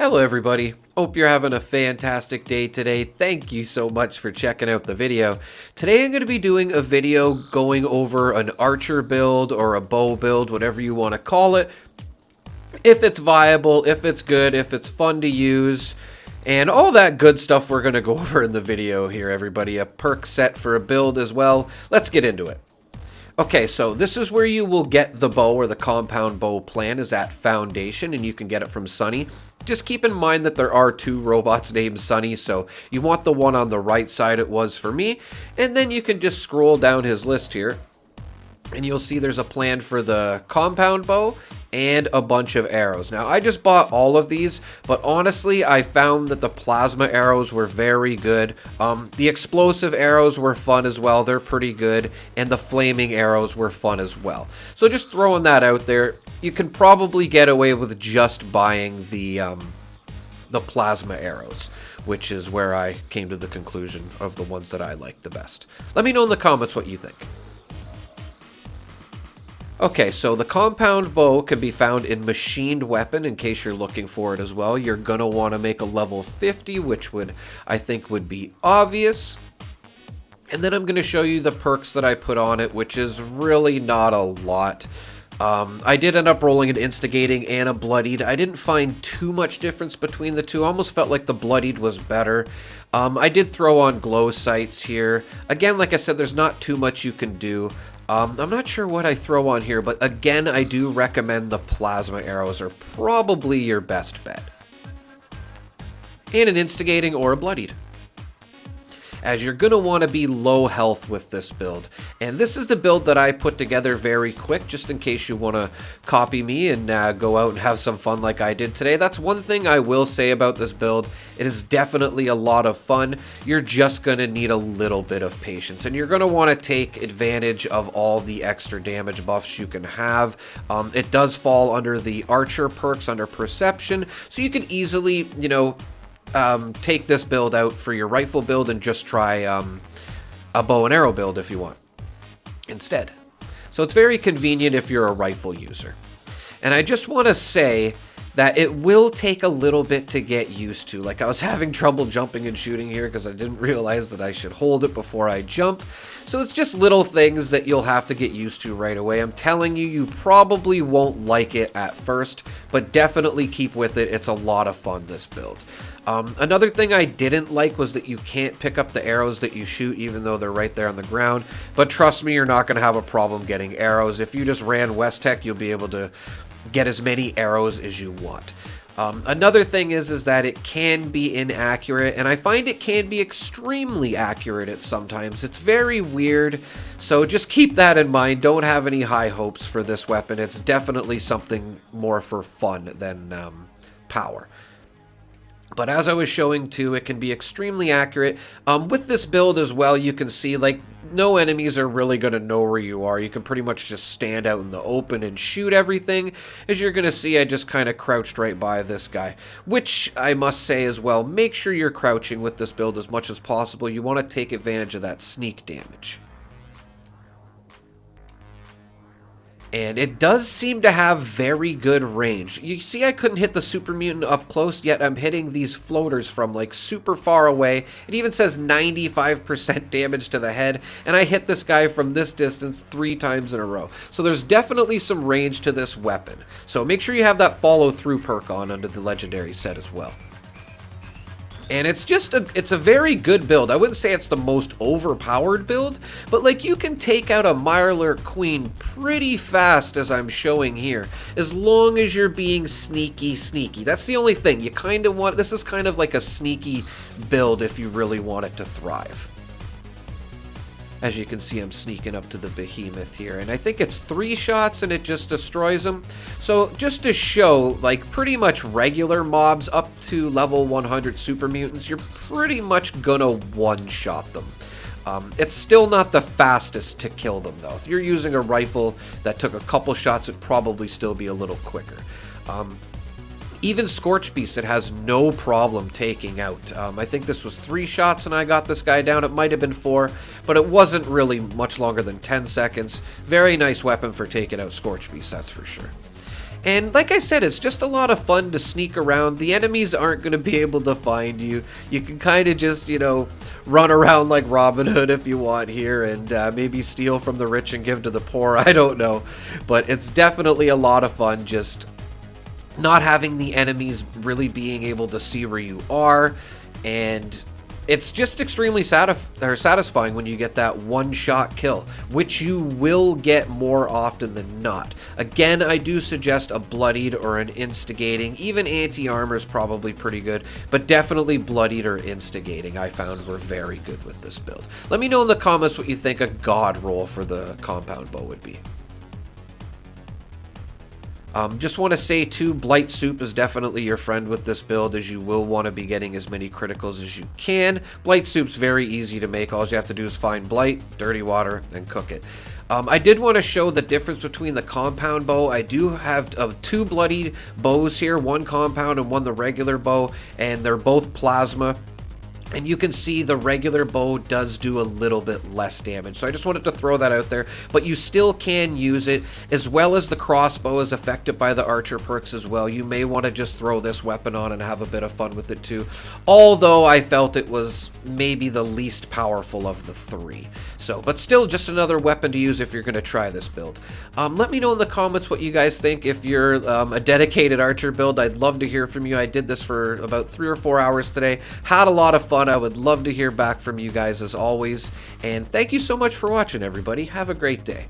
Hello everybody, hope you're having a fantastic day today. Thank you so much for checking out the video. Today I'm going to be doing a video going over an archer build or a bow build, whatever you want to call it. If it's viable, if it's good, if it's fun to use, and all that good stuff we're going to go over in the video here everybody. A perk set for a build as well. Let's get into it. Okay, so this is where you will get the bow, or the compound bow plan is at Foundation, and you can get it from Sunny. Just keep in mind that there are two robots named Sunny, so you want the one on the right side, it was for me. And then you can just scroll down his list here, and you'll see there's a plan for the compound bow and a bunch of arrows. Now, I just bought all of these, but honestly, I found that the plasma arrows were very good. The explosive arrows were fun as well. They're pretty good. And the flaming arrows were fun as well. So just throwing that out there, you can probably get away with just buying the plasma arrows, which is where I came to the conclusion of the ones that I like the best. Let me know in the comments what you think. Okay, so the compound bow can be found in machined weapon in case you're looking for it as well. You're going to want to make a level 50, which I think would be obvious. And then I'm going to show you the perks that I put on it, which is really not a lot. I did end up rolling an instigating and a bloodied. I didn't find too much difference between the two. I almost felt like the bloodied was better. I did throw on glow sights here. Again, like I said, there's not too much you can do. I'm not sure what I throw on here, but again, I do recommend the plasma arrows are probably your best bet. And an instigating or a bloodied, as you're going to want to be low health with this build. And this is the build that I put together very quick, just in case you want to copy me and go out and have some fun like I did today. That's one thing I will say about this build. It is definitely a lot of fun. You're just going to need a little bit of patience, and you're going to want to take advantage of all the extra damage buffs you can have. It does fall under the archer perks under perception, so you can easily, take this build out for your rifle build and just try a bow and arrow build if you want instead. So it's very convenient if you're a rifle user. And I just want to say that it will take a little bit to get used to. Like, I was having trouble jumping and shooting here because I didn't realize that I should hold it before I jump. So it's just little things that you'll have to get used to right away. I'm telling you, you probably won't like it at first, but definitely keep with it. It's a lot of fun, this build. Another thing I didn't like was that you can't pick up the arrows that you shoot, even though they're right there on the ground. But trust me, you're not going to have a problem getting arrows. If you just ran West Tech, you'll be able to get as many arrows as you want. Another thing is that it can be inaccurate, and I find it can be extremely accurate at sometimes. It's very weird, so just keep that in mind. Don't have any high hopes for this weapon. It's definitely something more for fun than power. But as I was showing too, it can be extremely accurate. With this build as well, you can see, like, no enemies are really going to know where you are. You can pretty much just stand out in the open and shoot everything. As you're going to see, I just kind of crouched right by this guy. Which, I must say as well, make sure you're crouching with this build as much as possible. You want to take advantage of that sneak damage. And it does seem to have very good range. You see, I couldn't hit the super mutant up close, yet I'm hitting these floaters from like super far away. It even says 95% damage to the head, and I hit this guy from this distance 3 times in a row. So there's definitely some range to this weapon. So make sure you have that follow through perk on under the legendary set as well. And it's a very good build. I wouldn't say it's the most overpowered build, but like, you can take out a Mirelurk Queen pretty fast, as I'm showing here, as long as you're being sneaky. That's the only thing. You kind of want, this is kind of like a sneaky build if you really want it to thrive. As you can see, I'm sneaking up to the behemoth here, and I think it's 3 shots and it just destroys them. So just to show, like, pretty much regular mobs up to level 100 super mutants, you're pretty much gonna one-shot them. It's still not the fastest to kill them, though. If you're using a rifle that took a couple shots, it'd probably still be a little quicker. Even Scorch Beast, it has no problem taking out. I think this was 3 shots and I got this guy down. It might have been 4, but it wasn't really much longer than 10 seconds. Very nice weapon for taking out Scorch Beast, that's for sure. And like I said, it's just a lot of fun to sneak around. The enemies aren't going to be able to find you. You can kind of just, you know, run around like Robin Hood if you want here, and maybe steal from the rich and give to the poor. I don't know. But it's definitely a lot of fun just not having the enemies really being able to see where you are. And it's just extremely satisfying when you get that one-shot kill, which you will get more often than not. Again, I do suggest a bloodied or an instigating. Even anti-armor is probably pretty good, but definitely bloodied or instigating I found were very good with this build. Let me know in the comments what you think a god roll for the compound bow would be. Just want to say too, Blight Soup is definitely your friend with this build, as you will want to be getting as many criticals as you can. Blight Soup's very easy to make. All you have to do is find Blight, dirty water, and cook it. I did want to show the difference between the compound bow. I do have two bloody bows here, one compound and one the regular bow, and they're both plasma. And you can see the regular bow does do a little bit less damage. So I just wanted to throw that out there. But you still can use it, as well as the crossbow is affected by the archer perks as well. You may want to just throw this weapon on and have a bit of fun with it too. Although I felt it was maybe the least powerful of the three. So, but still just another weapon to use if you're going to try this build. Let me know in the comments what you guys think. If you're a dedicated archer build, I'd love to hear from you. I did this for about 3 or 4 hours today. Had a lot of fun. I would love to hear back from you guys as always. And thank you so much for watching, everybody. Have a great day.